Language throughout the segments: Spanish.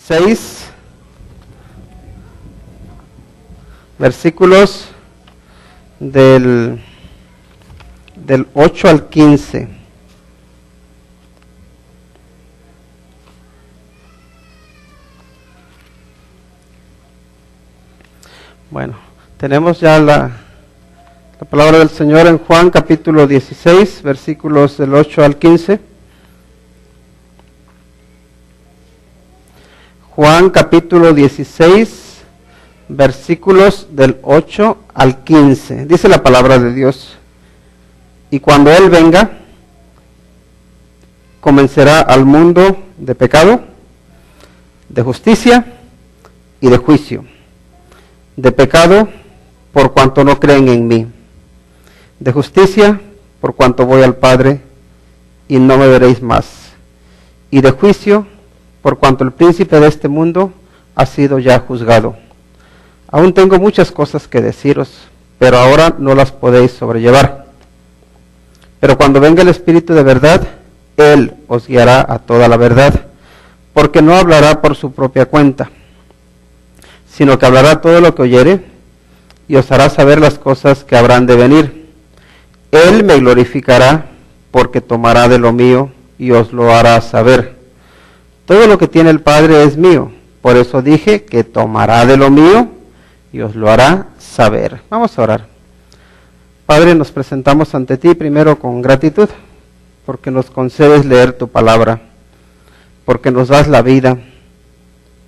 6, versículos del 8 al 15. Bueno, tenemos ya la palabra del Señor en Juan capítulo 16, versículos del 8 al 15. Juan capítulo 16, versículos del 8 al 15. Dice la palabra de Dios: y cuando Él venga, convencerá al mundo de pecado, de justicia y de juicio. De pecado, por cuanto no creen en mí. De justicia, por cuanto voy al Padre y no me veréis más. Y de juicio, por cuanto el príncipe de este mundo ha sido ya juzgado. Aún tengo muchas cosas que deciros, pero ahora no las podéis sobrellevar. Pero cuando venga el Espíritu de verdad, Él os guiará a toda la verdad, porque no hablará por su propia cuenta, sino que hablará todo lo que oyere, y os hará saber las cosas que habrán de venir. Él me glorificará, porque tomará de lo mío, y os lo hará saber. Todo lo que tiene el Padre es mío, por eso dije que tomará de lo mío, y os lo hará saber. Vamos a orar. Padre, nos presentamos ante ti primero con gratitud, porque nos concedes leer tu palabra, porque nos das la vida,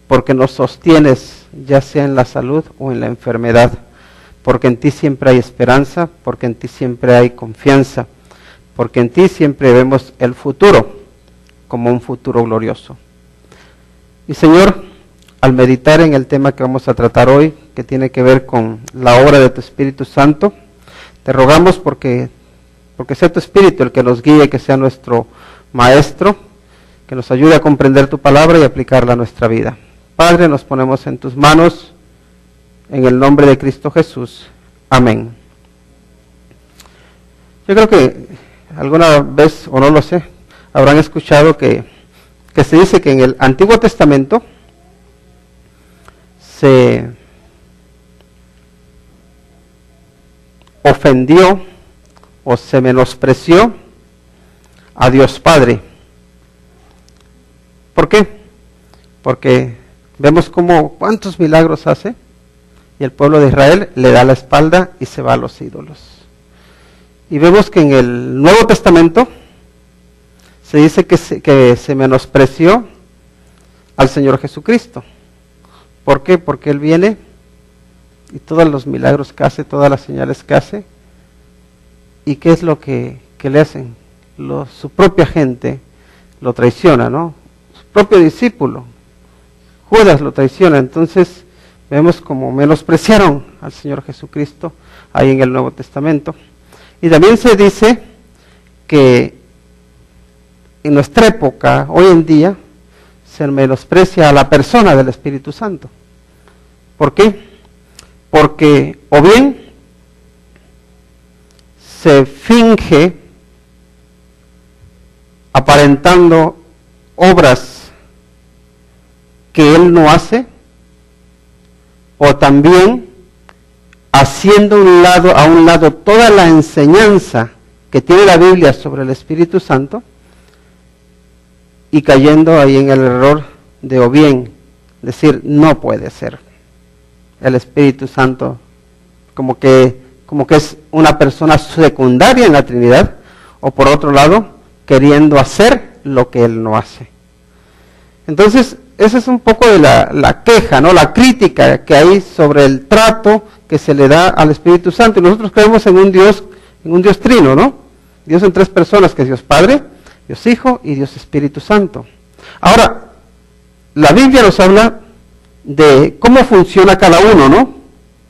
porque nos sostienes, ya sea en la salud o en la enfermedad, porque en ti siempre hay esperanza, porque en ti siempre hay confianza, porque en ti siempre vemos el futuro como un futuro glorioso. Y Señor, al meditar en el tema que vamos a tratar hoy, que tiene que ver con la obra de tu Espíritu Santo, te rogamos porque sea tu Espíritu el que nos guíe, que sea nuestro Maestro, que nos ayude a comprender tu palabra y aplicarla a nuestra vida. Padre, nos ponemos en tus manos, en el nombre de Cristo Jesús. Amén. Yo creo que alguna vez, o no lo sé, habrán escuchado que se dice que en el Antiguo Testamento se ofendió o se menospreció a Dios Padre. ¿Por qué? Porque vemos cuántos milagros hace y el pueblo de Israel le da la espalda y se va a los ídolos. Y vemos que en el Nuevo Testamento se dice que se menospreció al Señor Jesucristo. ¿Por qué? Porque Él viene y todos los milagros que hace, todas las señales que hace, ¿y qué es lo que le hacen? Su propia gente lo traiciona, ¿no? Su propio discípulo, Judas, lo traiciona. Entonces vemos como menospreciaron al Señor Jesucristo ahí en el Nuevo Testamento. Y también se dice que en nuestra época, hoy en día, se menosprecia a la persona del Espíritu Santo. ¿Por qué? Porque o bien se finge aparentando obras que Él no hace, o también haciendo a un lado toda la enseñanza que tiene la Biblia sobre el Espíritu Santo y cayendo ahí en el error de o bien decir no puede ser el Espíritu Santo, como que es una persona secundaria en la Trinidad, o por otro lado queriendo hacer lo que Él no hace. Entonces esa es un poco de la queja, ¿no? La crítica que hay sobre el trato que se le da al Espíritu Santo. Y nosotros creemos en un Dios trino, ¿no? Dios en tres personas, que es Dios Padre, Dios Hijo y Dios Espíritu Santo. Ahora, la Biblia nos habla de cómo funciona cada uno, ¿no?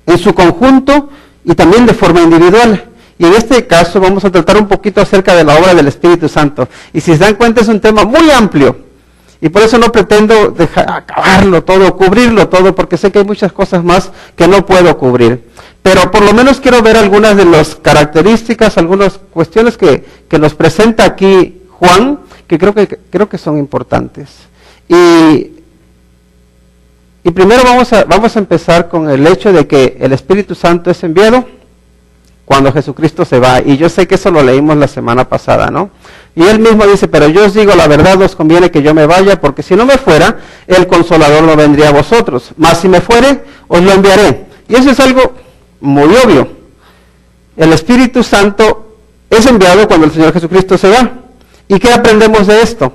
En su conjunto y también de forma individual. Y en este caso vamos a tratar un poquito acerca de la obra del Espíritu Santo. Y si se dan cuenta, es un tema muy amplio. Y por eso no pretendo acabarlo todo, cubrirlo todo, porque sé que hay muchas cosas más que no puedo cubrir. Pero por lo menos quiero ver algunas de las características, algunas cuestiones que nos presenta aquí Juan, que creo que son importantes. Y Y primero vamos a empezar con el hecho de que el Espíritu Santo es enviado cuando Jesucristo se va. Y yo sé que eso lo leímos la semana pasada, ¿no? Y él mismo dice, pero yo os digo la verdad, os conviene que yo me vaya, porque si no me fuera, el Consolador no vendría a vosotros. Mas si me fuere, os lo enviaré. Y eso es algo muy obvio. El Espíritu Santo es enviado cuando el Señor Jesucristo se va. ¿Y qué aprendemos de esto?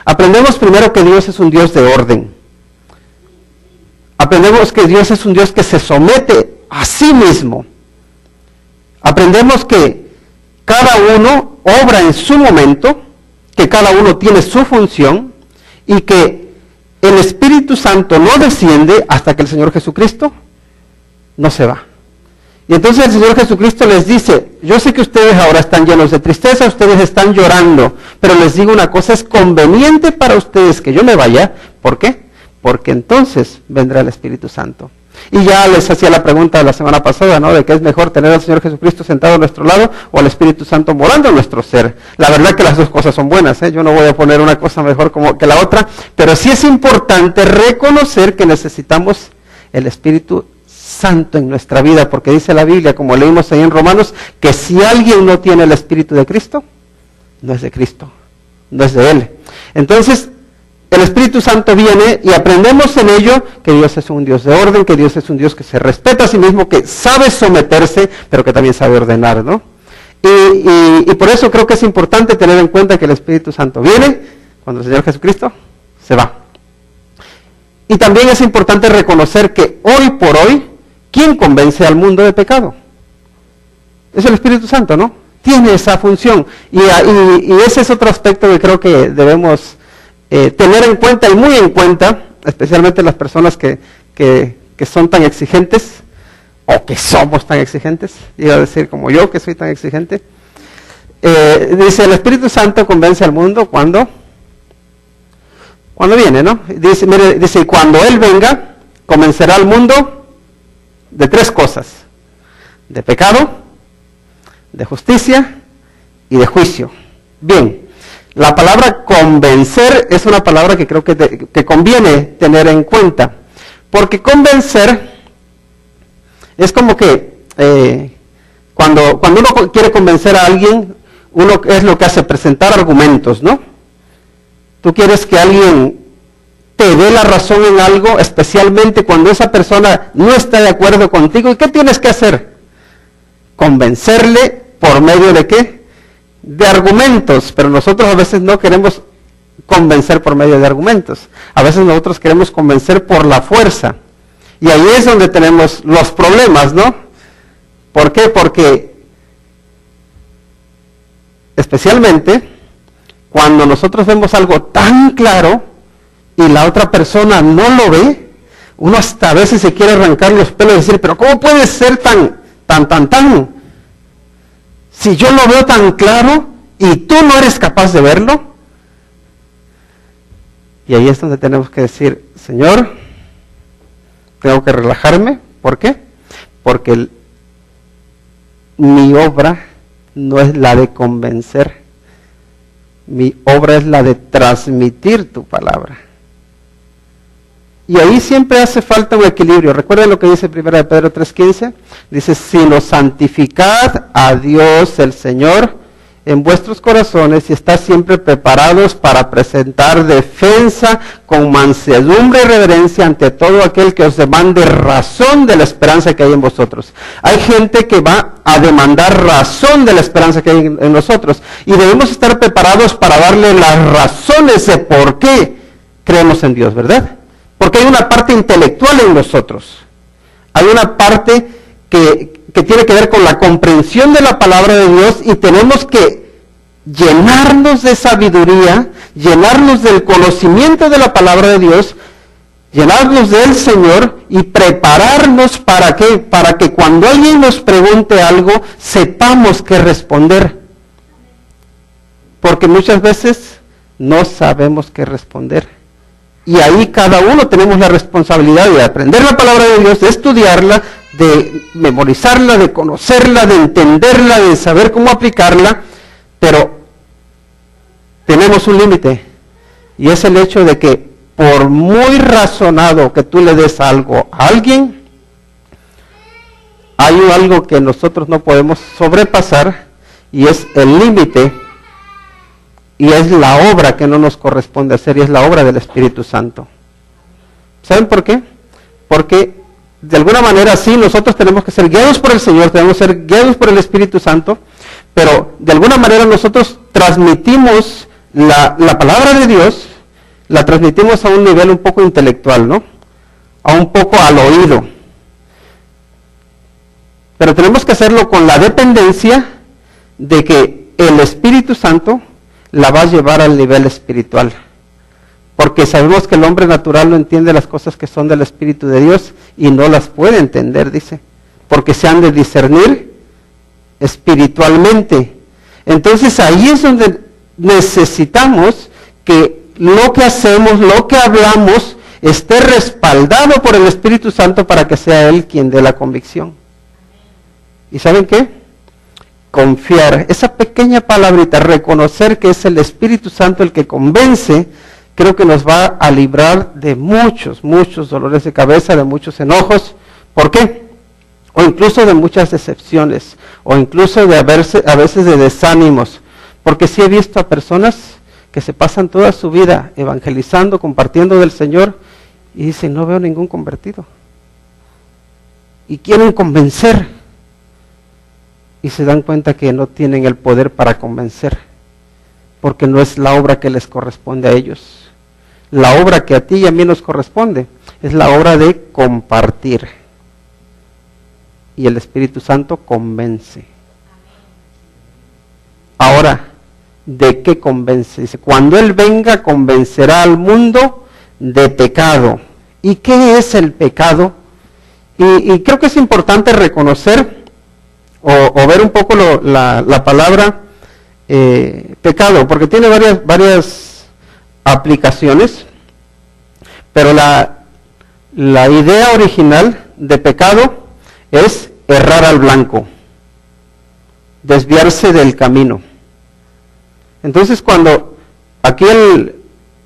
Aprendemos primero que Dios es un Dios de orden. Aprendemos que Dios es un Dios que se somete a sí mismo. Aprendemos que cada uno obra en su momento, que cada uno tiene su función y que el Espíritu Santo no desciende hasta que el Señor Jesucristo no se va. Y entonces el Señor Jesucristo les dice, yo sé que ustedes ahora están llenos de tristeza, ustedes están llorando, pero les digo una cosa, es conveniente para ustedes que yo me vaya. ¿Por qué? Porque entonces vendrá el Espíritu Santo. Y ya les hacía la pregunta la semana pasada, ¿no? De que es mejor tener al Señor Jesucristo sentado a nuestro lado o al Espíritu Santo morando en nuestro ser. La verdad que las dos cosas son buenas, ¿eh? Yo no voy a poner una cosa mejor como que la otra, pero sí es importante reconocer que necesitamos el Espíritu Santo en nuestra vida, porque dice la Biblia, como leímos ahí en Romanos, que si alguien no tiene el Espíritu de Cristo, no es de Cristo, no es de Él. Entonces, el Espíritu Santo viene y aprendemos en ello que Dios es un Dios de orden, que Dios es un Dios que se respeta a sí mismo, que sabe someterse, pero que también sabe ordenar, ¿no? Y por eso creo que es importante tener en cuenta que el Espíritu Santo viene cuando el Señor Jesucristo se va. Y también es importante reconocer que hoy por hoy, ¿quién convence al mundo de pecado? Es el Espíritu Santo, ¿no? Tiene esa función. Y ese es otro aspecto que creo que debemos tener en cuenta y muy en cuenta, especialmente las personas que son tan exigentes, o que somos tan exigentes, iba a decir como yo que soy tan exigente. Dice, el Espíritu Santo convence al mundo cuando viene, ¿no? Dice, mire, dice, cuando Él venga, convencerá al mundo de tres cosas: de pecado, de justicia y de juicio. Bien, la palabra convencer es una palabra que creo que conviene tener en cuenta, porque convencer es como que cuando uno quiere convencer a alguien, uno es lo que hace, presentar argumentos, ¿no? Tú quieres que alguien te dé la razón en algo, especialmente cuando esa persona no está de acuerdo contigo. ¿Y qué tienes que hacer? Convencerle por medio de ¿qué? De argumentos. Pero nosotros a veces no queremos convencer por medio de argumentos. A veces nosotros queremos convencer por la fuerza. Y ahí es donde tenemos los problemas, ¿no? ¿Por qué? Porque especialmente cuando nosotros vemos algo tan claro y la otra persona no lo ve, uno hasta a veces se quiere arrancar los pelos y decir, pero ¿cómo puede ser tan? Si yo lo veo tan claro y tú no eres capaz de verlo. Y ahí es donde tenemos que decir, Señor, tengo que relajarme. ¿Por qué? Porque mi obra no es la de convencer, mi obra es la de transmitir tu palabra. Y ahí siempre hace falta un equilibrio. Recuerden lo que dice 1 Pedro 3:15. Dice, sino santificad a Dios el Señor en vuestros corazones y estad siempre preparados para presentar defensa con mansedumbre y reverencia ante todo aquel que os demande razón de la esperanza que hay en vosotros. Hay gente que va a demandar razón de la esperanza que hay en nosotros y debemos estar preparados para darle las razones de por qué creemos en Dios, ¿verdad? Porque hay una parte intelectual en nosotros. Hay una parte que tiene que ver con la comprensión de la palabra de Dios y tenemos que llenarnos de sabiduría, llenarnos del conocimiento de la palabra de Dios, llenarnos del Señor y prepararnos ¿para qué? Para que cuando alguien nos pregunte algo, sepamos qué responder. Porque muchas veces no sabemos qué responder. Y ahí cada uno tenemos la responsabilidad de aprender la palabra de Dios, de estudiarla, de memorizarla, de conocerla, de entenderla, de saber cómo aplicarla, pero tenemos un límite, y es el hecho de que por muy razonado que tú le des algo a alguien, hay algo que nosotros no podemos sobrepasar, y es el límite, y es la obra que no nos corresponde hacer, y es la obra del Espíritu Santo. ¿Saben por qué? Porque de alguna manera sí, nosotros tenemos que ser guiados por el Señor, tenemos que ser guiados por el Espíritu Santo, pero de alguna manera nosotros transmitimos la palabra de Dios, la transmitimos a un nivel un poco intelectual, ¿no? A un poco al oído. Pero tenemos que hacerlo con la dependencia de que el Espíritu Santo la va a llevar al nivel espiritual. Porque sabemos que el hombre natural no entiende las cosas que son del Espíritu de Dios y no las puede entender, dice. Porque se han de discernir espiritualmente. Entonces ahí es donde necesitamos que lo que hacemos, lo que hablamos, esté respaldado por el Espíritu Santo para que sea Él quien dé la convicción. ¿Y saben qué? Confiar, esa pequeña palabrita, reconocer que es el Espíritu Santo el que convence, creo que nos va a librar de muchos dolores de cabeza, de muchos enojos. ¿Por qué? O incluso de muchas decepciones, o incluso de a veces de desánimos. Porque sí he visto a personas que se pasan toda su vida evangelizando, compartiendo del Señor, y dicen, no veo ningún convertido. Y quieren convencer, y se dan cuenta que no tienen el poder para convencer, porque no es la obra que les corresponde a ellos. La obra que a ti y a mí nos corresponde es la obra de compartir. Y el Espíritu Santo convence. Ahora, ¿de qué convence? Dice, cuando Él venga, convencerá al mundo de pecado. ¿Y qué es el pecado? Y creo que es importante reconocer o ver un poco la palabra pecado, porque tiene varias aplicaciones, pero la idea original de pecado es errar al blanco, desviarse del camino. Entonces, cuando aquí el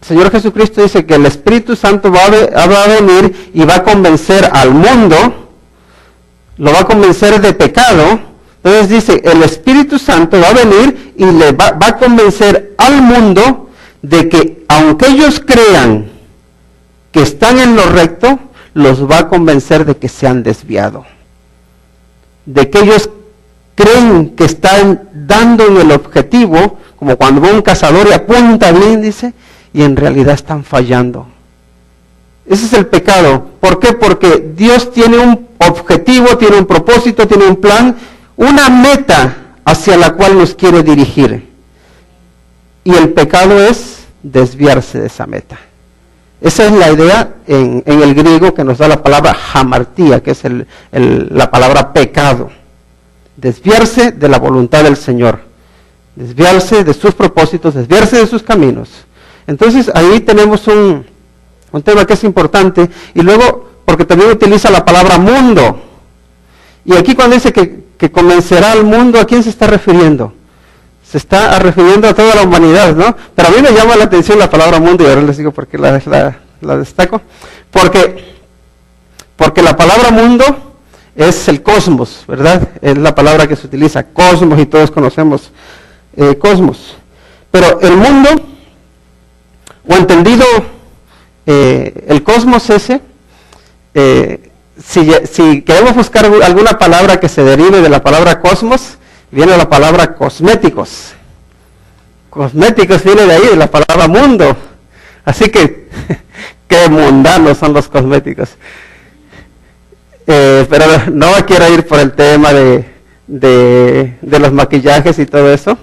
Señor Jesucristo dice que el Espíritu Santo va a venir y va a convencer al mundo, lo va a convencer de pecado, entonces dice, el Espíritu Santo va a venir y le va a convencer al mundo de que aunque ellos crean que están en lo recto, los va a convencer de que se han desviado. De que ellos creen que están dando en el objetivo, como cuando va un cazador y apunta bien, dice, y en realidad están fallando. Ese es el pecado. ¿Por qué? Porque Dios tiene un objetivo, tiene un propósito, tiene un plan, una meta hacia la cual nos quiere dirigir. Y el pecado es desviarse de esa meta. Esa es la idea en el griego que nos da la palabra hamartía, que es la palabra pecado. Desviarse de la voluntad del Señor. Desviarse de sus propósitos, desviarse de sus caminos. Entonces ahí tenemos un tema que es importante. Y luego, porque también utiliza la palabra mundo. Y aquí cuando dice que convencerá al mundo, ¿a quién se está refiriendo? Se está refiriendo a toda la humanidad, ¿no? Pero a mí me llama la atención la palabra mundo, y ahora les digo por qué la destaco. Porque la palabra mundo es el cosmos, ¿verdad? Es la palabra que se utiliza, cosmos, y todos conocemos cosmos. Pero el mundo, o entendido el cosmos ese, si queremos buscar alguna palabra que se derive de la palabra cosmos, viene la palabra cosméticos. Cosméticos viene de ahí, de la palabra mundo. Así que, qué mundanos son los cosméticos. Pero no quiero ir por el tema de los maquillajes y todo eso.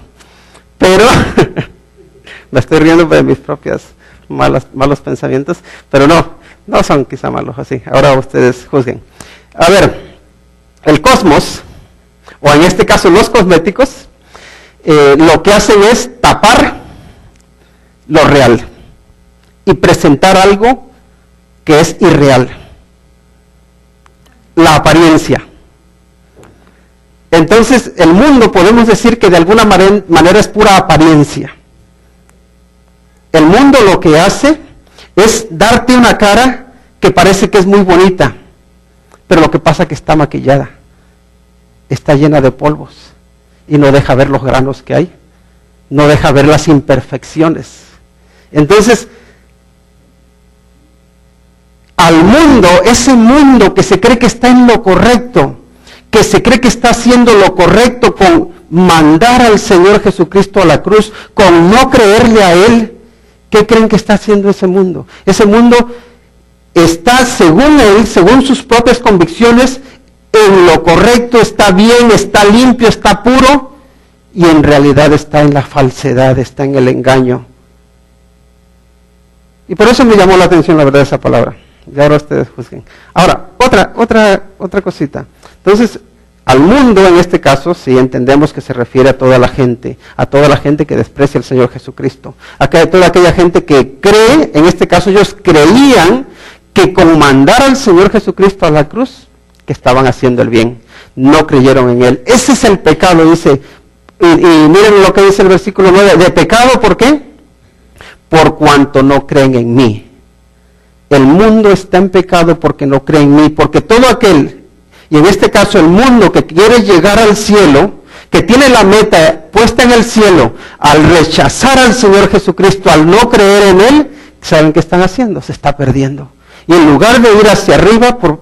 Pero, me estoy riendo de mis propios malos pensamientos. Pero no son quizá malos así. Ahora ustedes juzguen. A ver, el cosmos, o en este caso los cosméticos, lo que hacen es tapar lo real y presentar algo que es irreal. La apariencia. Entonces, el mundo podemos decir que de alguna manera es pura apariencia. El mundo lo que hace Es darte una cara que parece que es muy bonita, pero lo que pasa es que está maquillada, está llena de polvos y no deja ver los granos que hay, no deja ver las imperfecciones. Entonces, al mundo, ese mundo que se cree que está en lo correcto, que se cree que está haciendo lo correcto con mandar al Señor Jesucristo a la cruz, con no creerle a Él, ¿qué creen que está haciendo ese mundo? Ese mundo está, según Él, según sus propias convicciones, en lo correcto, está bien, está limpio, está puro, y en realidad está en la falsedad, está en el engaño. Y por eso me llamó la atención la verdad esa palabra. Y ahora ustedes juzguen. Ahora, otra cosita. Entonces, al mundo en este caso, sí entendemos que se refiere a toda la gente que desprecia al Señor Jesucristo, a toda aquella gente que cree, en este caso ellos creían que con mandar al Señor Jesucristo a la cruz, que estaban haciendo el bien, no creyeron en Él. Ese es el pecado, dice, y miren lo que dice el versículo 9, de pecado, ¿por qué? Por cuanto no creen en mí. El mundo está en pecado porque no cree en mí, porque todo aquel, y en este caso el mundo que quiere llegar al cielo, que tiene la meta puesta en el cielo, al rechazar al Señor Jesucristo, al no creer en Él, ¿saben qué están haciendo? Se está perdiendo. Y en lugar de ir hacia arriba, por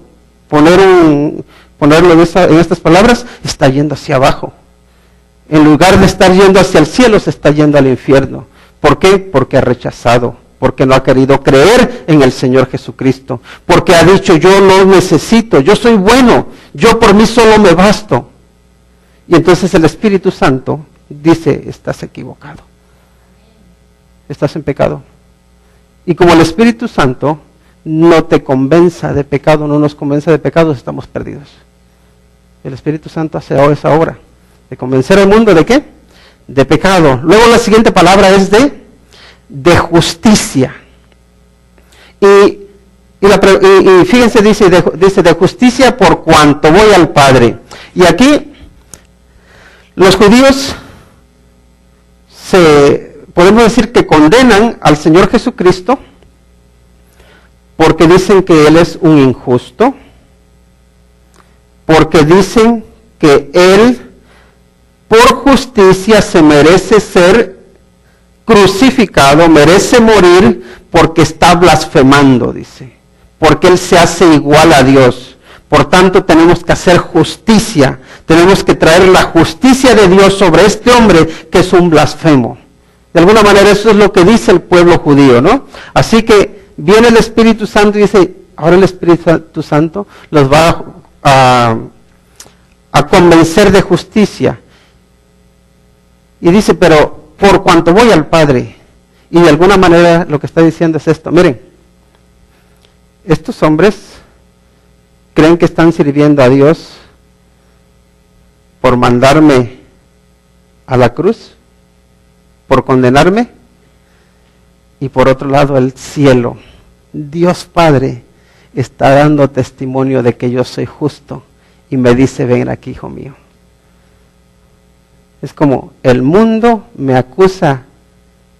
ponerlo en estas palabras, está yendo hacia abajo. En lugar de estar yendo hacia el cielo, se está yendo al infierno. ¿Por qué? Porque ha rechazado, porque no ha querido creer en el Señor Jesucristo, porque ha dicho, yo no necesito, yo soy bueno, yo por mí solo me basto. Y entonces el Espíritu Santo dice, estás equivocado, estás en pecado. Y como el Espíritu Santo no te convenza de pecado, no nos convence de pecado, estamos perdidos. El Espíritu Santo hace esa obra de convencer al mundo ¿de qué? De pecado. Luego la siguiente palabra es de justicia. Y fíjense, dice de justicia por cuanto voy al Padre. Y aquí los judíos podemos decir que condenan al Señor Jesucristo porque dicen que Él es un injusto, porque dicen que Él por justicia se merece ser crucificado, merece morir porque está blasfemando, dice, porque Él se hace igual a Dios. Por tanto, tenemos que hacer justicia, tenemos que traer la justicia de Dios sobre este hombre que es un blasfemo. De alguna manera eso es lo que dice el pueblo judío, ¿no? Así que viene el Espíritu Santo y dice, ahora el Espíritu Santo los va a convencer de justicia. Y dice, pero por cuanto voy al Padre, y de alguna manera lo que está diciendo es esto, miren, estos hombres creen que están sirviendo a Dios por mandarme a la cruz, por condenarme, y por otro lado el cielo, Dios Padre, está dando testimonio de que yo soy justo, y me dice, ven aquí, hijo mío. Es como el mundo me acusa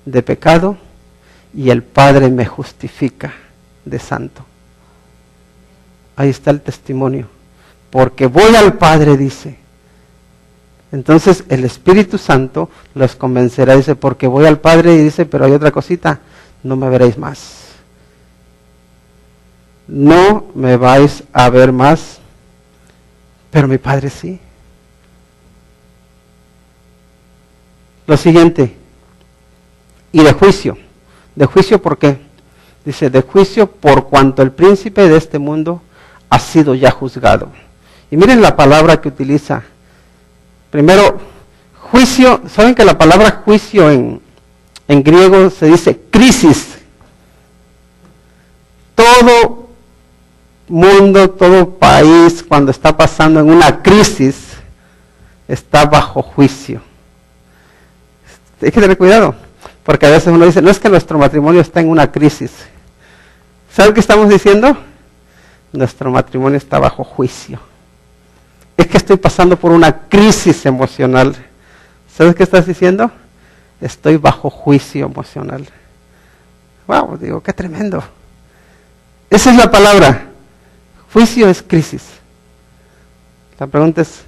de pecado y el Padre me justifica de santo. Ahí está el testimonio. Porque voy al Padre, dice. Entonces el Espíritu Santo los convencerá, dice, porque voy al Padre, y dice, pero hay otra cosita, no me veréis más. No me vais a ver más, pero mi Padre sí. Lo siguiente, y de juicio. ¿De juicio por qué? Dice, de juicio por cuanto el príncipe de este mundo ha sido ya juzgado. Y miren la palabra que utiliza. Primero, juicio. ¿Saben que la palabra juicio en griego se dice crisis? Todo mundo, todo país, cuando está pasando en una crisis, está bajo juicio. Hay que tener cuidado, porque a veces uno dice, no es que nuestro matrimonio está en una crisis. ¿Saben qué estamos diciendo? Nuestro matrimonio está bajo juicio. Es que estoy pasando por una crisis emocional. ¿Sabes qué estás diciendo? Estoy bajo juicio emocional. wow, digo, qué tremendo. Esa es la palabra. Juicio es crisis. La pregunta es,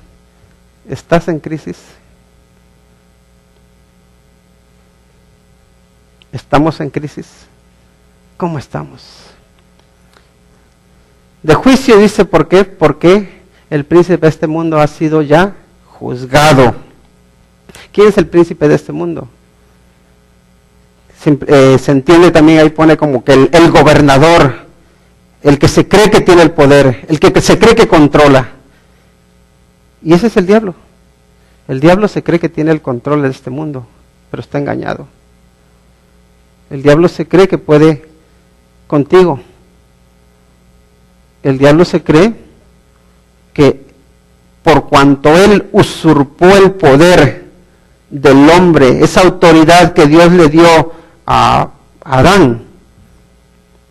¿estás en crisis? ¿Estamos en crisis? ¿Cómo estamos? De juicio dice, ¿por qué? Porque el príncipe de este mundo ha sido ya juzgado. ¿Quién es el príncipe de este mundo? Se entiende también, ahí pone como que el gobernador, el que se cree que tiene el poder, el que se cree que controla. Y ese es el diablo. El diablo se cree que tiene el control de este mundo, pero está engañado. El diablo se cree que puede contigo. El diablo se cree que por cuanto él usurpó el poder del hombre, esa autoridad que Dios le dio a Adán,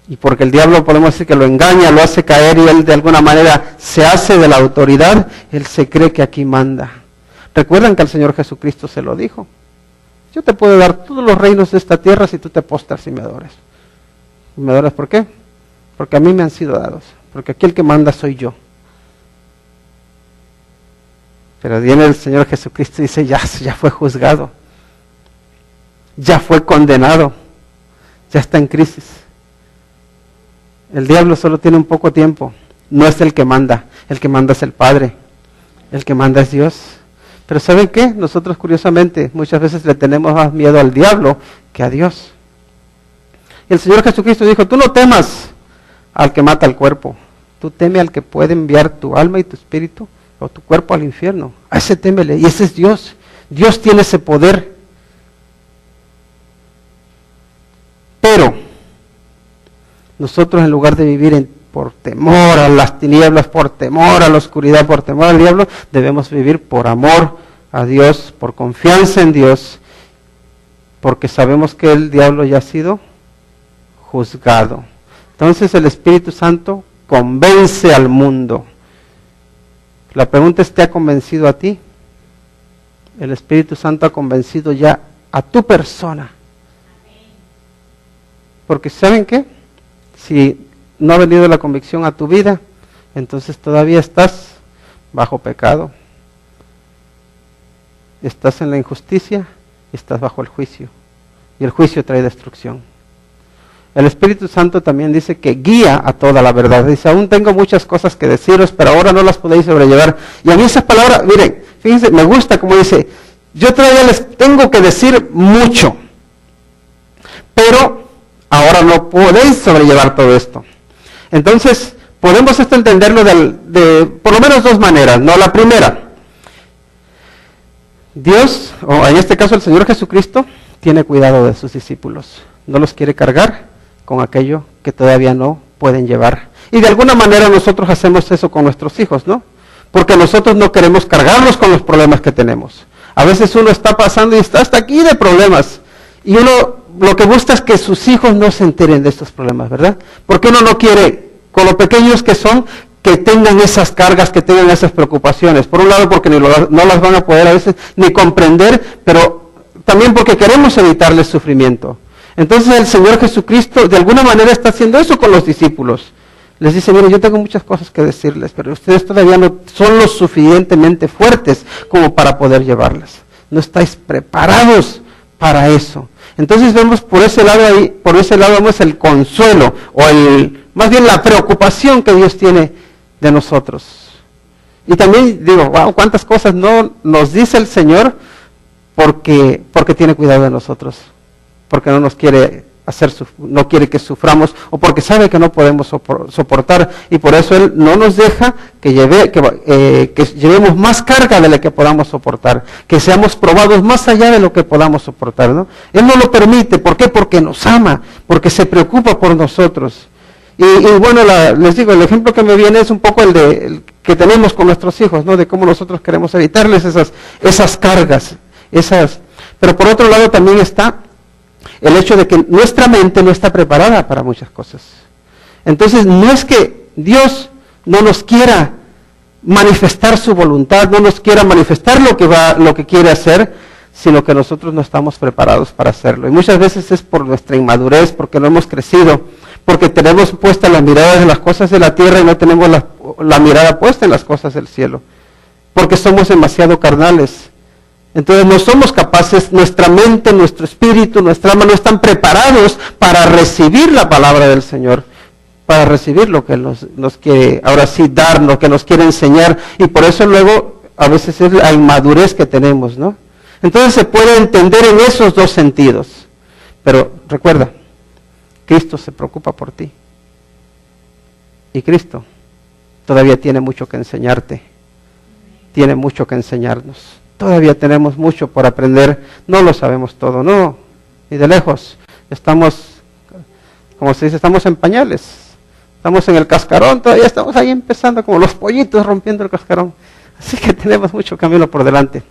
y porque el diablo podemos decir que lo engaña, lo hace caer y él de alguna manera se hace de la autoridad, él se cree que aquí manda. Recuerdan que el Señor Jesucristo se lo dijo. Yo te puedo dar todos los reinos de esta tierra si tú te postras y me adoras. ¿Y me adoras por qué? Porque a mí me han sido dados. Porque aquí el que manda soy yo. Pero viene el Señor Jesucristo y dice, ya fue juzgado. Ya fue condenado. Ya está en crisis. El diablo solo tiene un poco tiempo. No es el que manda. El que manda es el Padre. El que manda es Dios. Pero ¿saben qué? Nosotros curiosamente muchas veces le tenemos más miedo al diablo que a Dios. Y el Señor Jesucristo dijo, tú no temas al que mata el cuerpo. Tú teme al que puede enviar tu alma y tu espíritu o tu cuerpo al infierno. A ese témele. Y ese es Dios. Dios tiene ese poder. Pero nosotros en lugar de vivir por temor a las tinieblas, por temor a la oscuridad, por temor al diablo, debemos vivir por amor a Dios, por confianza en Dios, porque sabemos que el diablo ya ha sido juzgado. Entonces el Espíritu Santo convence al mundo. La pregunta es, ¿te ha convencido a ti? El Espíritu Santo ha convencido ya a tu persona. Porque ¿saben qué? Si no ha venido la convicción a tu vida, entonces todavía estás bajo pecado. Estás en la injusticia y estás bajo el juicio. Y el juicio trae destrucción. El Espíritu Santo también dice que guía a toda la verdad. Dice, aún tengo muchas cosas que deciros, pero ahora no las podéis sobrellevar. Y a mí esas palabras, miren, fíjense, me gusta como dice, yo todavía les tengo que decir mucho, pero ahora no podéis sobrellevar todo esto. Entonces, podemos esto entenderlo de por lo menos dos maneras, ¿no? La primera, Dios, o en este caso el Señor Jesucristo, tiene cuidado de sus discípulos. No los quiere cargar con aquello que todavía no pueden llevar. Y de alguna manera nosotros hacemos eso con nuestros hijos, ¿no? Porque nosotros no queremos cargarlos con los problemas que tenemos. A veces uno está pasando y está hasta aquí de problemas. Y uno lo que busca es que sus hijos no se enteren de estos problemas, ¿verdad? Porque uno no quiere, con lo pequeños que son, que tengan esas cargas, que tengan esas preocupaciones. Por un lado porque no las van a poder a veces ni comprender, pero también porque queremos evitarles sufrimiento. Entonces el Señor Jesucristo de alguna manera está haciendo eso con los discípulos. Les dice, mire, yo tengo muchas cosas que decirles, pero ustedes todavía no son lo suficientemente fuertes como para poder llevarlas. No estáis preparados para eso. Entonces vemos por ese lado ahí, por ese lado vemos el consuelo, o más bien la preocupación que Dios tiene de nosotros. Y también digo, wow, cuántas cosas no nos dice el Señor porque tiene cuidado de nosotros, porque no nos quiere no quiere que suframos, o porque sabe que no podemos soportar, y por eso Él no nos deja que llevemos más carga de la que podamos soportar, que seamos probados más allá de lo que podamos soportar, ¿no? Él no lo permite. ¿Por qué? Porque nos ama, porque se preocupa por nosotros. Y bueno, les digo, el ejemplo que me viene es un poco el que tenemos con nuestros hijos, ¿no? De cómo nosotros queremos evitarles esas cargas, pero por otro lado también está el hecho de que nuestra mente no está preparada para muchas cosas. Entonces no es que Dios no nos quiera manifestar su voluntad, no nos quiera manifestar lo que quiere hacer, sino que nosotros no estamos preparados para hacerlo. Y muchas veces es por nuestra inmadurez, porque no hemos crecido, porque tenemos puesta la mirada en las cosas de la tierra y no tenemos la mirada puesta en las cosas del cielo, porque somos demasiado carnales. Entonces no somos capaces, nuestra mente, nuestro espíritu, nuestra alma no están preparados para recibir la palabra del Señor, para recibir lo que nos quiere ahora sí dar, lo que nos quiere enseñar, y por eso luego a veces es la inmadurez que tenemos, ¿no? Entonces se puede entender en esos dos sentidos. Pero recuerda, Cristo se preocupa por ti. Y Cristo todavía tiene mucho que enseñarte. Tiene mucho que enseñarnos. Todavía tenemos mucho por aprender. No lo sabemos todo, no, ni de lejos. Estamos, como se dice, estamos en pañales. Estamos en el cascarón, todavía estamos ahí empezando como los pollitos rompiendo el cascarón. Así que tenemos mucho camino por delante.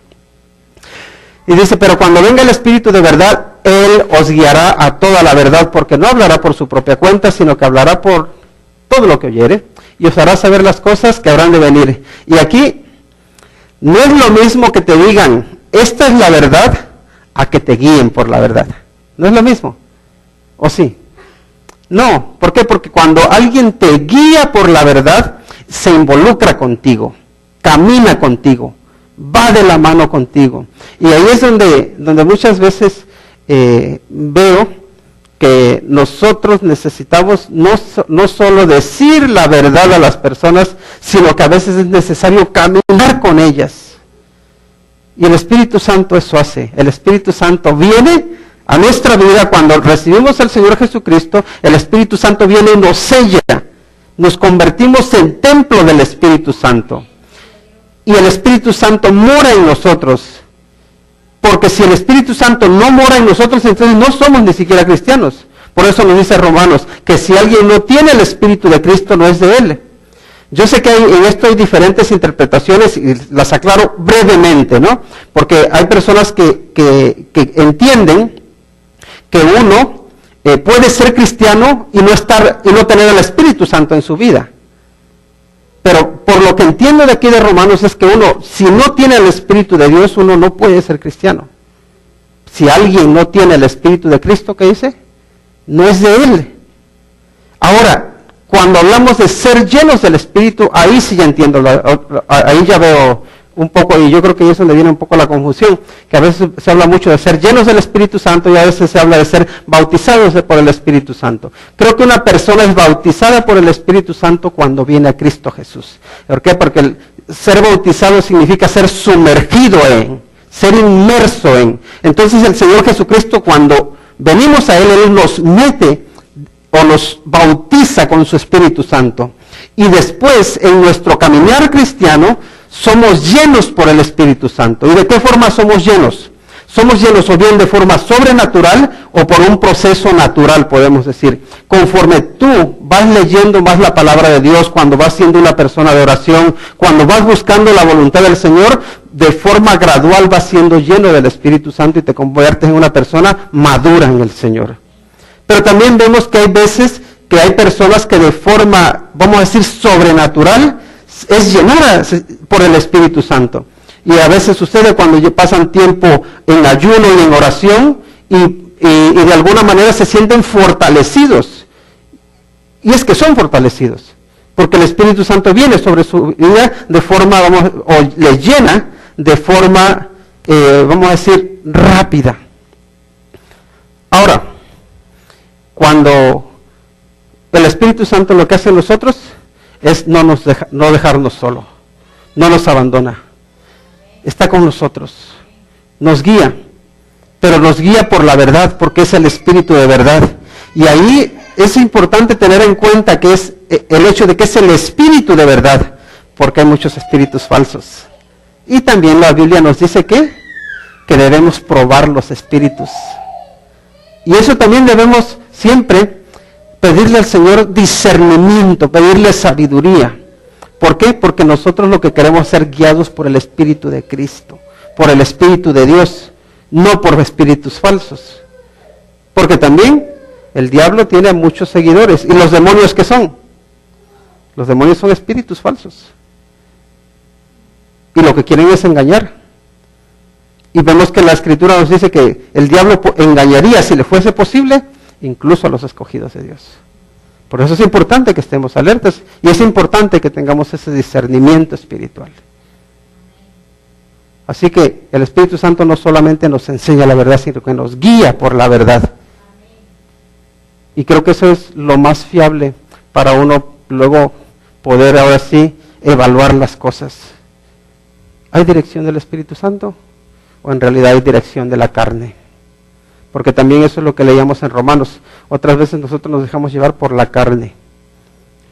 Y dice, pero cuando venga el Espíritu de verdad, Él os guiará a toda la verdad, porque no hablará por su propia cuenta, sino que hablará por todo lo que oyere, y os hará saber las cosas que habrán de venir. Y aquí, no es lo mismo que te digan, esta es la verdad, a que te guíen por la verdad. No es lo mismo. ¿O sí? No. ¿Por qué? Porque cuando alguien te guía por la verdad, se involucra contigo, camina contigo, va de la mano contigo. Y ahí es donde muchas veces veo que nosotros necesitamos no solo decir la verdad a las personas, sino que a veces es necesario caminar con ellas. Y el Espíritu Santo eso hace. El Espíritu Santo viene a nuestra vida cuando recibimos al Señor Jesucristo. El Espíritu Santo viene y nos sella. Nos convertimos en templo del Espíritu Santo. Y el Espíritu Santo mora en nosotros. Porque si el Espíritu Santo no mora en nosotros, entonces no somos ni siquiera cristianos. Por eso nos dice Romanos, que si alguien no tiene el Espíritu de Cristo, no es de Él. Yo sé que en esto hay diferentes interpretaciones y las aclaro brevemente, ¿no? Porque hay personas que entienden que uno puede ser cristiano y no tener el Espíritu Santo en su vida. Pero por lo que entiendo de aquí de Romanos es que uno, si no tiene el Espíritu de Dios, uno no puede ser cristiano. Si alguien no tiene el Espíritu de Cristo, ¿qué dice? No es de Él. Ahora, cuando hablamos de ser llenos del Espíritu, ahí sí ya entiendo, ahí ya veo un poco, y yo creo que ahí es donde viene un poco la confusión, que a veces se habla mucho de ser llenos del Espíritu Santo y a veces se habla de ser bautizados por el Espíritu Santo. Creo que una persona es bautizada por el Espíritu Santo cuando viene a Cristo Jesús. ¿Por qué? Porque el ser bautizado significa ser sumergido en, ser inmerso en. Entonces el Señor Jesucristo, cuando venimos a Él nos mete o nos bautiza con su Espíritu Santo. Y después, en nuestro caminar cristiano, somos llenos por el Espíritu Santo. ¿Y de qué forma somos llenos? Somos llenos o bien de forma sobrenatural o por un proceso natural, podemos decir. Conforme tú vas leyendo más la palabra de Dios, cuando vas siendo una persona de oración, cuando vas buscando la voluntad del Señor, de forma gradual vas siendo lleno del Espíritu Santo y te conviertes en una persona madura en el Señor. Pero también vemos que hay veces que hay personas que de forma, vamos a decir, sobrenatural, es llenada por el Espíritu Santo. Y a veces sucede cuando pasan tiempo en ayuno y en oración y de alguna manera se sienten fortalecidos. Y es que son fortalecidos, porque el Espíritu Santo viene sobre su vida de forma, o les llena de forma, vamos a decir, rápida. Ahora, cuando el Espíritu Santo lo que hace en nosotros es no dejarnos solo, no nos abandona, está con nosotros, nos guía, pero nos guía por la verdad, porque es el Espíritu de verdad. Y ahí es importante tener en cuenta que es el hecho de que es el Espíritu de verdad, porque hay muchos espíritus falsos. Y también la Biblia nos dice que debemos probar los espíritus. Y eso también debemos siempre pedirle al Señor discernimiento, pedirle sabiduría. ¿Por qué? Porque nosotros lo que queremos es ser guiados por el Espíritu de Cristo, por el Espíritu de Dios, no por espíritus falsos. Porque también el diablo tiene muchos seguidores. ¿Y los demonios qué son? Los demonios son espíritus falsos. Y lo que quieren es engañar. Y vemos que la Escritura nos dice que el diablo engañaría, si le fuese posible, incluso a los escogidos de Dios. Por eso es importante que estemos alertas y es importante que tengamos ese discernimiento espiritual. Así que el Espíritu Santo no solamente nos enseña la verdad, sino que nos guía por la verdad. Y creo que eso es lo más fiable para uno luego poder ahora sí evaluar las cosas. ¿Hay dirección del Espíritu Santo? ¿O en realidad hay dirección de la carne? Porque también eso es lo que leíamos en Romanos. Otras veces nosotros nos dejamos llevar por la carne.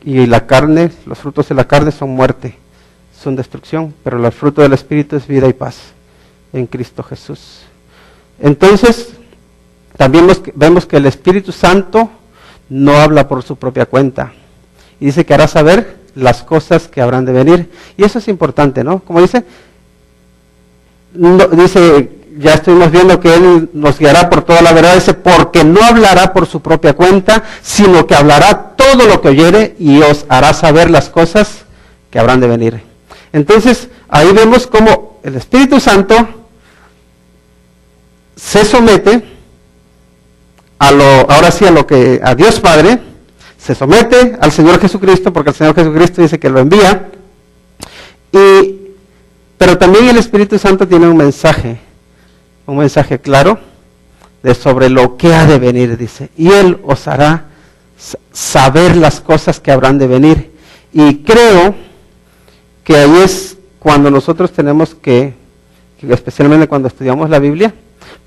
Y la carne, los frutos de la carne son muerte, son destrucción. Pero el fruto del Espíritu es vida y paz en Cristo Jesús. Entonces, también vemos que el Espíritu Santo no habla por su propia cuenta. Y dice que hará saber las cosas que habrán de venir. Y eso es importante, ¿no? Como dice, ya estuvimos viendo que Él nos guiará por toda la verdad, dice, porque no hablará por su propia cuenta, sino que hablará todo lo que oyere y os hará saber las cosas que habrán de venir. Entonces, ahí vemos cómo el Espíritu Santo se somete a Dios Padre, se somete al Señor Jesucristo, porque el Señor Jesucristo dice que lo envía, pero también el Espíritu Santo tiene un mensaje claro sobre lo que ha de venir, dice, y Él os hará saber las cosas que habrán de venir. Y creo que ahí es cuando nosotros tenemos que, especialmente cuando estudiamos la Biblia,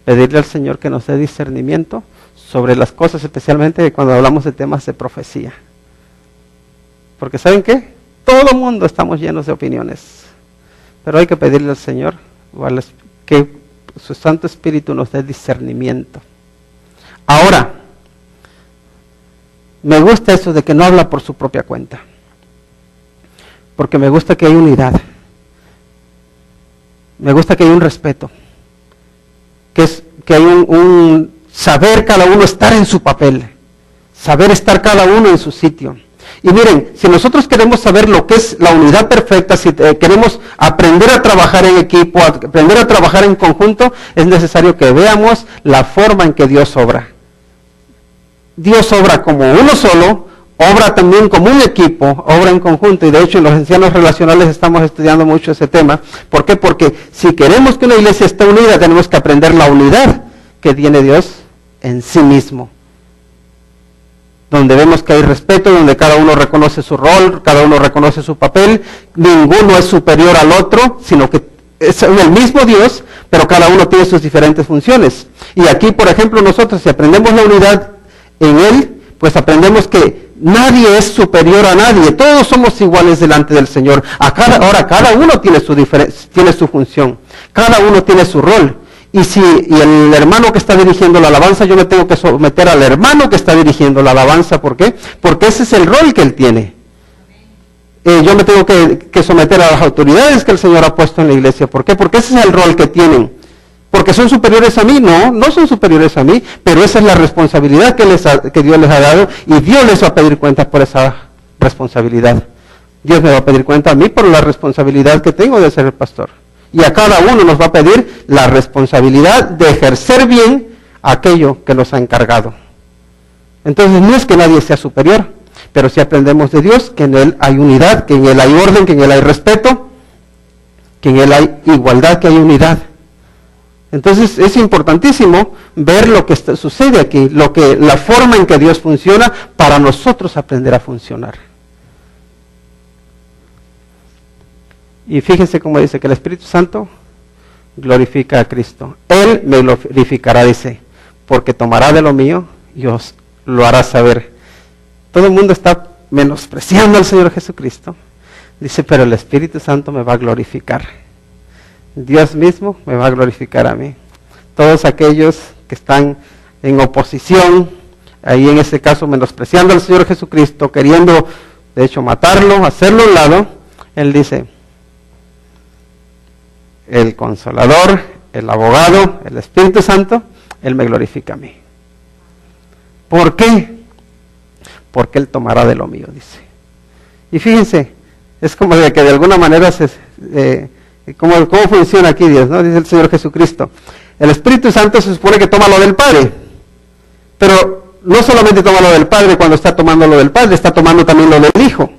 pedirle al Señor que nos dé discernimiento sobre las cosas, especialmente cuando hablamos de temas de profecía. Porque ¿saben qué? Todo el mundo estamos llenos de opiniones. Pero hay que pedirle al Señor que su Santo Espíritu nos dé discernimiento. Ahora, me gusta eso de que no habla por su propia cuenta. Porque me gusta que hay unidad. Me gusta que hay un respeto. Que hay un saber cada uno estar en su papel. Saber estar cada uno en su sitio. Y miren, si nosotros queremos saber lo que es la unidad perfecta, si queremos aprender a trabajar en equipo, aprender a trabajar en conjunto, es necesario que veamos la forma en que Dios obra. Dios obra como uno solo, obra también como un equipo, obra en conjunto, y de hecho en los ancianos relacionales estamos estudiando mucho ese tema. ¿Por qué? Porque si queremos que una iglesia esté unida, tenemos que aprender la unidad que tiene Dios en sí mismo. Donde vemos que hay respeto, donde cada uno reconoce su rol, cada uno reconoce su papel, ninguno es superior al otro, sino que es el mismo Dios, pero cada uno tiene sus diferentes funciones. Y aquí, por ejemplo, nosotros si aprendemos la unidad en Él, pues aprendemos que nadie es superior a nadie, todos somos iguales delante del Señor. Ahora cada uno tiene su función, cada uno tiene su rol. Y el hermano que está dirigiendo la alabanza, yo me tengo que someter al hermano que está dirigiendo la alabanza. ¿Por qué? Porque ese es el rol que él tiene. Yo me tengo que someter a las autoridades que el Señor ha puesto en la iglesia. ¿Por qué? Porque ese es el rol que tienen. ¿Porque son superiores a mí? No son superiores a mí, pero esa es la responsabilidad que Dios les ha dado, y Dios les va a pedir cuentas por esa responsabilidad. Dios me va a pedir cuenta a mí por la responsabilidad que tengo de ser el pastor. Y a cada uno nos va a pedir la responsabilidad de ejercer bien aquello que nos ha encargado. Entonces no es que nadie sea superior, pero si aprendemos de Dios, que en Él hay unidad, que en Él hay orden, que en Él hay respeto, que en Él hay igualdad, que hay unidad. Entonces es importantísimo ver lo que sucede aquí, la forma en que Dios funciona, para nosotros aprender a funcionar. Y fíjense cómo dice que el Espíritu Santo glorifica a Cristo. Él me glorificará, dice, porque tomará de lo mío y os lo hará saber. Todo el mundo está menospreciando al Señor Jesucristo. Dice, pero el Espíritu Santo me va a glorificar. Dios mismo me va a glorificar a mí. Todos aquellos que están en oposición, ahí en este caso menospreciando al Señor Jesucristo, queriendo de hecho matarlo, hacerlo a un lado, Él dice, el Consolador, el Abogado, el Espíritu Santo, Él me glorifica a mí. ¿Por qué? Porque Él tomará de lo mío, dice. Y fíjense, es como de que de alguna manera ¿Cómo funciona aquí Dios? ¿No? Dice el Señor Jesucristo. El Espíritu Santo se supone que toma lo del Padre, pero no solamente toma lo del Padre cuando está tomando lo del Padre, está tomando también lo del Hijo.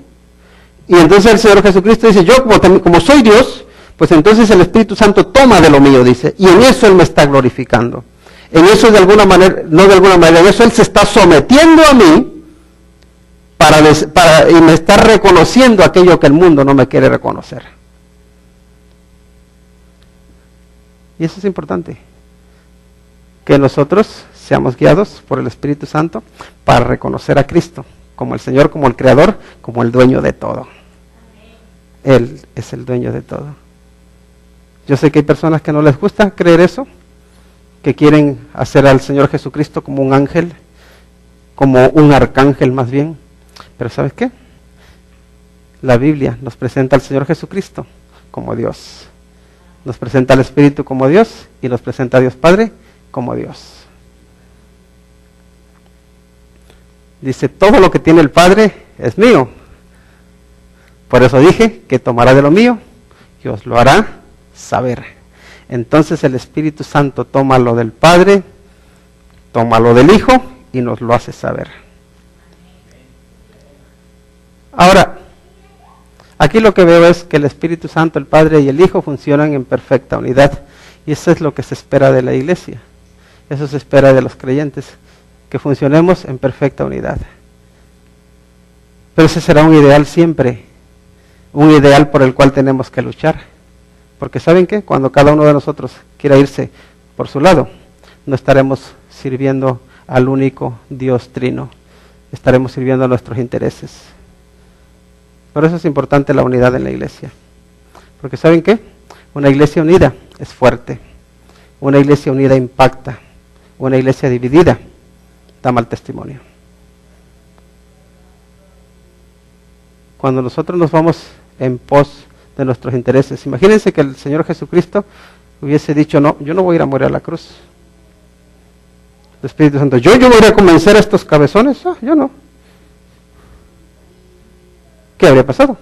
Y entonces el Señor Jesucristo dice, yo como soy Dios, pues entonces el Espíritu Santo toma de lo mío, dice, y en eso Él me está glorificando. En eso de alguna manera, no de alguna manera, en eso Él se está sometiendo a mí y me está reconociendo aquello que el mundo no me quiere reconocer. Y eso es importante, que nosotros seamos guiados por el Espíritu Santo para reconocer a Cristo como el Señor, como el Creador, como el dueño de todo. Él es el dueño de todo. Yo sé que hay personas que no les gusta creer eso, que quieren hacer al Señor Jesucristo como un ángel, como un arcángel más bien. Pero ¿sabes qué? La Biblia nos presenta al Señor Jesucristo como Dios. Nos presenta al Espíritu como Dios y nos presenta a Dios Padre como Dios. Dice, todo lo que tiene el Padre es mío. Por eso dije que tomará de lo mío y os lo hará saber. Entonces el Espíritu Santo toma lo del Padre, toma lo del Hijo y nos lo hace saber. Ahora, aquí lo que veo es que el Espíritu Santo, el Padre y el Hijo funcionan en perfecta unidad. Y eso es lo que se espera de la iglesia. Eso se espera de los creyentes, que funcionemos en perfecta unidad. Pero ese será un ideal siempre, un ideal por el cual tenemos que luchar. Porque ¿saben qué? Cuando cada uno de nosotros quiera irse por su lado, no estaremos sirviendo al único Dios trino. Estaremos sirviendo a nuestros intereses. Por eso es importante la unidad en la iglesia. Porque ¿saben qué? Una iglesia unida es fuerte. Una iglesia unida impacta. Una iglesia dividida da mal testimonio. Cuando nosotros nos vamos en pos de nuestros intereses, imagínense que el Señor Jesucristo hubiese dicho, no, yo no voy a ir a morir a la cruz. El Espíritu Santo, yo voy a ir a convencer a estos cabezones, yo no. ¿Qué habría pasado?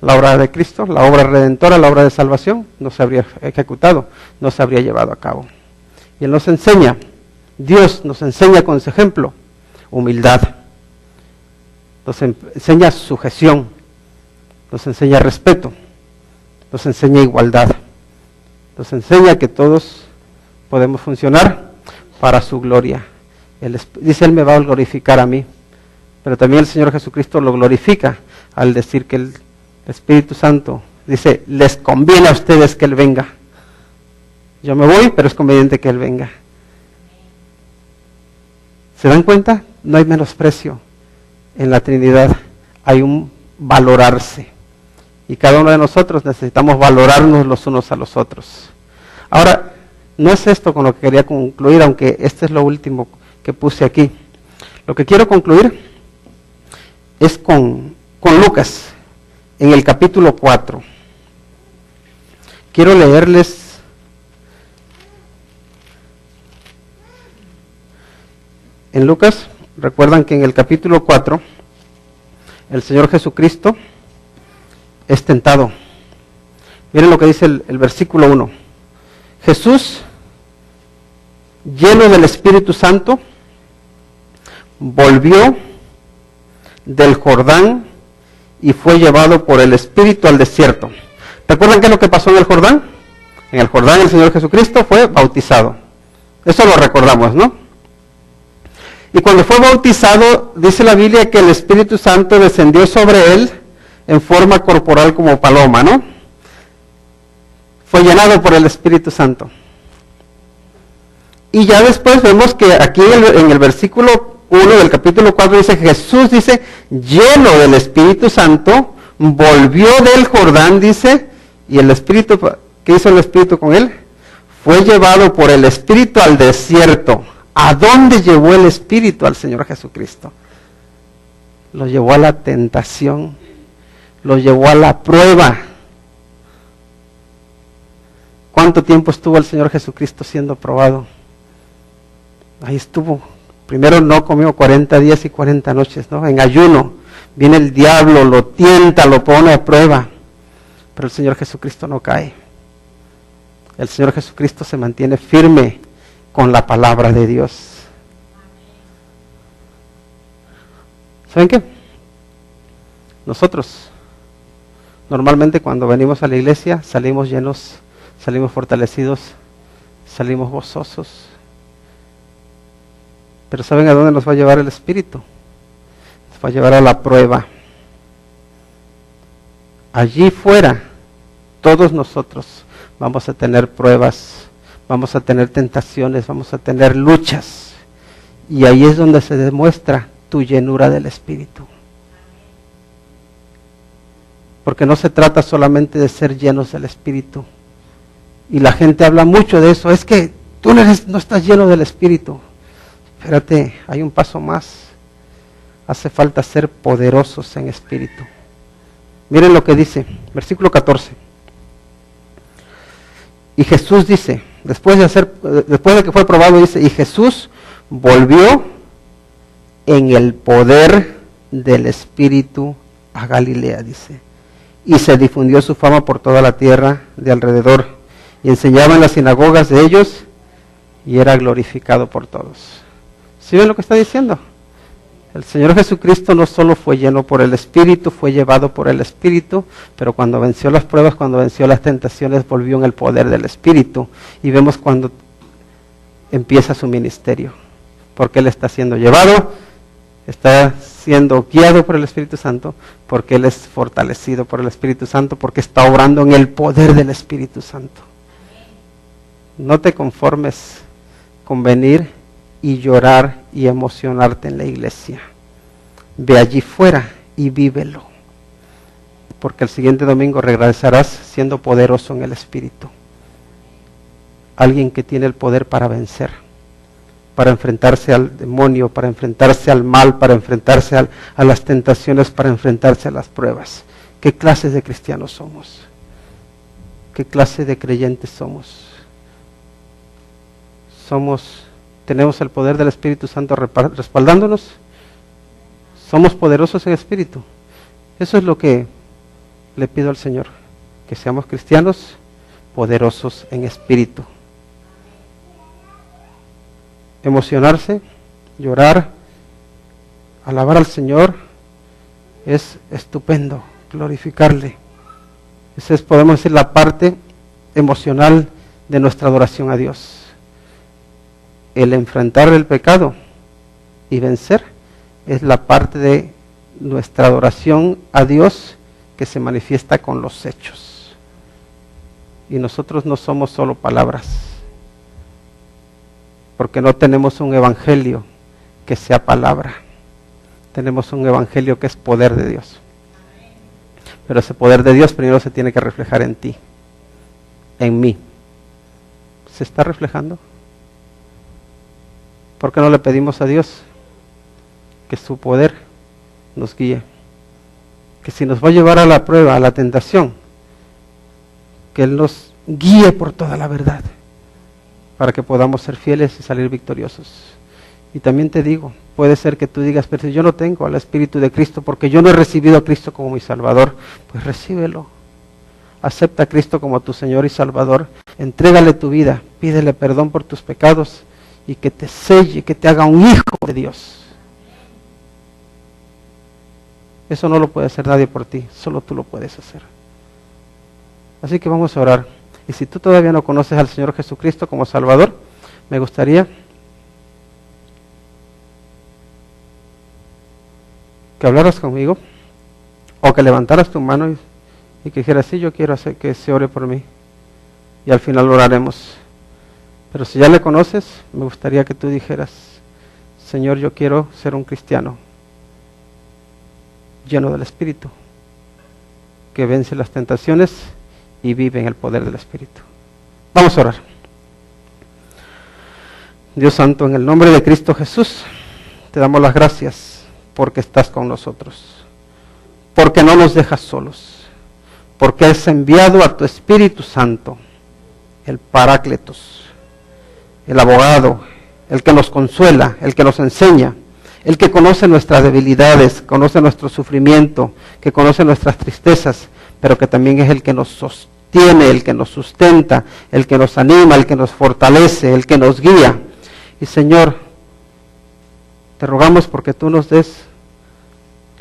La obra de Cristo, la obra redentora, la obra de salvación, no se habría ejecutado, no se habría llevado a cabo. Y Él nos enseña, Dios nos enseña con su ejemplo, humildad, nos enseña sujeción, nos enseña respeto, nos enseña igualdad, nos enseña que todos podemos funcionar para su gloria. Dice, Él me va a glorificar a mí. Pero también el Señor Jesucristo lo glorifica al decir que el Espíritu Santo dice, les conviene a ustedes que Él venga. Yo me voy, pero es conveniente que Él venga. ¿Se dan cuenta? No hay menosprecio en la Trinidad. Hay un valorarse. Y cada uno de nosotros necesitamos valorarnos los unos a los otros. Ahora, no es esto con lo que quería concluir, aunque este es lo último que puse aquí. Lo que quiero concluir es con Lucas, en el capítulo 4. Quiero leerles en Lucas, recuerdan que en el capítulo 4, el Señor Jesucristo es tentado. Miren lo que dice el versículo 1. Jesús, lleno del Espíritu Santo, volvió del Jordán y fue llevado por el Espíritu al desierto. ¿Recuerdan qué es lo que pasó en el Jordán? En el Jordán el Señor Jesucristo fue bautizado. Eso lo recordamos, ¿no? Y cuando fue bautizado, dice la Biblia que el Espíritu Santo descendió sobre él en forma corporal como paloma, ¿no? Fue llenado por el Espíritu Santo. Y ya después vemos que aquí en el versículo 1 del capítulo 4 dice, Jesús dice, lleno del Espíritu Santo, volvió del Jordán, dice, y el Espíritu, ¿qué hizo el Espíritu con él? Fue llevado por el Espíritu al desierto. ¿A dónde llevó el Espíritu al Señor Jesucristo? Lo llevó a la tentación, lo llevó a la prueba. ¿Cuánto tiempo estuvo el Señor Jesucristo siendo probado? Ahí estuvo. Primero no comió 40 días y 40 noches, ¿no? En ayuno. Viene el diablo, lo tienta, lo pone a prueba. Pero el Señor Jesucristo no cae. El Señor Jesucristo se mantiene firme con la palabra de Dios. ¿Saben qué? Nosotros, normalmente cuando venimos a la iglesia, salimos llenos, salimos fortalecidos, salimos gozosos. Pero ¿saben a dónde nos va a llevar el Espíritu? Nos va a llevar a la prueba. Allí fuera, todos nosotros vamos a tener pruebas, vamos a tener tentaciones, vamos a tener luchas. Y ahí es donde se demuestra tu llenura del Espíritu. Porque no se trata solamente de ser llenos del Espíritu. Y la gente habla mucho de eso. Es que tú no estás lleno del Espíritu. Espérate, hay un paso más. Hace falta ser poderosos en Espíritu. Miren lo que dice, versículo 14. Y Jesús dice, después de que fue probado, dice, y Jesús volvió en el poder del Espíritu a Galilea, dice. Y se difundió su fama por toda la tierra de alrededor. Y enseñaba en las sinagogas de ellos y era glorificado por todos. ¿Sí ven lo que está diciendo? El Señor Jesucristo no solo fue lleno por el Espíritu, fue llevado por el Espíritu, pero cuando venció las pruebas, cuando venció las tentaciones, volvió en el poder del Espíritu. Y vemos cuando empieza su ministerio, porque Él está siendo llevado, está siendo guiado por el Espíritu Santo, porque Él es fortalecido por el Espíritu Santo, porque está obrando en el poder del Espíritu Santo. No te conformes con venir y llorar y emocionarte en la iglesia. Ve allí fuera y vívelo, porque el siguiente domingo regresarás siendo poderoso en el Espíritu. Alguien que tiene el poder para vencer, para enfrentarse al demonio, para enfrentarse al mal, para enfrentarse a las tentaciones, para enfrentarse a las pruebas. ¿Qué clase de cristianos somos? ¿Qué clase de creyentes somos? ¿Tenemos el poder del Espíritu Santo respaldándonos? ¿Somos poderosos en espíritu? Eso es lo que le pido al Señor, que seamos cristianos poderosos en espíritu. Emocionarse, llorar, alabar al Señor es estupendo, glorificarle. Esa es, podemos decir, la parte emocional de nuestra adoración a Dios. El enfrentar el pecado y vencer es la parte de nuestra adoración a Dios que se manifiesta con los hechos. Y nosotros no somos solo palabras, porque no tenemos un evangelio que sea palabra. Tenemos un evangelio que es poder de Dios. Pero ese poder de Dios primero se tiene que reflejar en ti, en mí. ¿Se está reflejando? ¿Por qué no le pedimos a Dios que su poder nos guíe? Que si nos va a llevar a la prueba, a la tentación, que Él nos guíe por toda la verdad, para que podamos ser fieles y salir victoriosos. Y también te digo, puede ser que tú digas, pero si yo no tengo al Espíritu de Cristo, porque yo no he recibido a Cristo como mi Salvador, pues recíbelo. Acepta a Cristo como tu Señor y Salvador, entrégale tu vida, pídele perdón por tus pecados, y que te selle, que te haga un hijo de Dios. Eso no lo puede hacer nadie por ti, solo tú lo puedes hacer. Así que vamos a orar. Y si tú todavía no conoces al Señor Jesucristo como Salvador, me gustaría que hablaras conmigo, o que levantaras tu mano y que dijeras, sí, yo quiero hacer que se ore por mí. Y al final oraremos. Pero si ya le conoces, me gustaría que tú dijeras, Señor, yo quiero ser un cristiano lleno del Espíritu, que vence las tentaciones y vive en el poder del Espíritu. Vamos a orar. Dios Santo, en el nombre de Cristo Jesús, te damos las gracias porque estás con nosotros, porque no nos dejas solos, porque has enviado a tu Espíritu Santo, el Parácletos, el abogado, el que nos consuela, el que nos enseña, el que conoce nuestras debilidades, conoce nuestro sufrimiento, que conoce nuestras tristezas, pero que también es el que nos sostiene, el que nos sustenta, el que nos anima, el que nos fortalece, el que nos guía. Y Señor, te rogamos porque tú nos des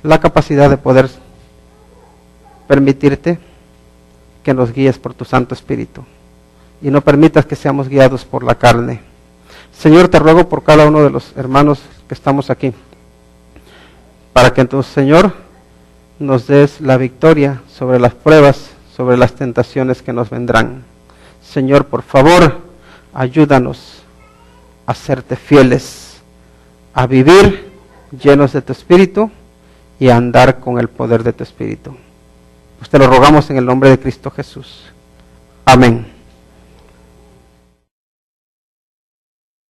la capacidad de poder permitirte que nos guíes por tu Santo Espíritu y no permitas que seamos guiados por la carne. Señor, te ruego por cada uno de los hermanos que estamos aquí, para que entonces, Señor, nos des la victoria sobre las pruebas, sobre las tentaciones que nos vendrán. Señor, por favor, ayúdanos a serte fieles, a vivir llenos de tu Espíritu y a andar con el poder de tu Espíritu. Pues te lo rogamos en el nombre de Cristo Jesús. Amén.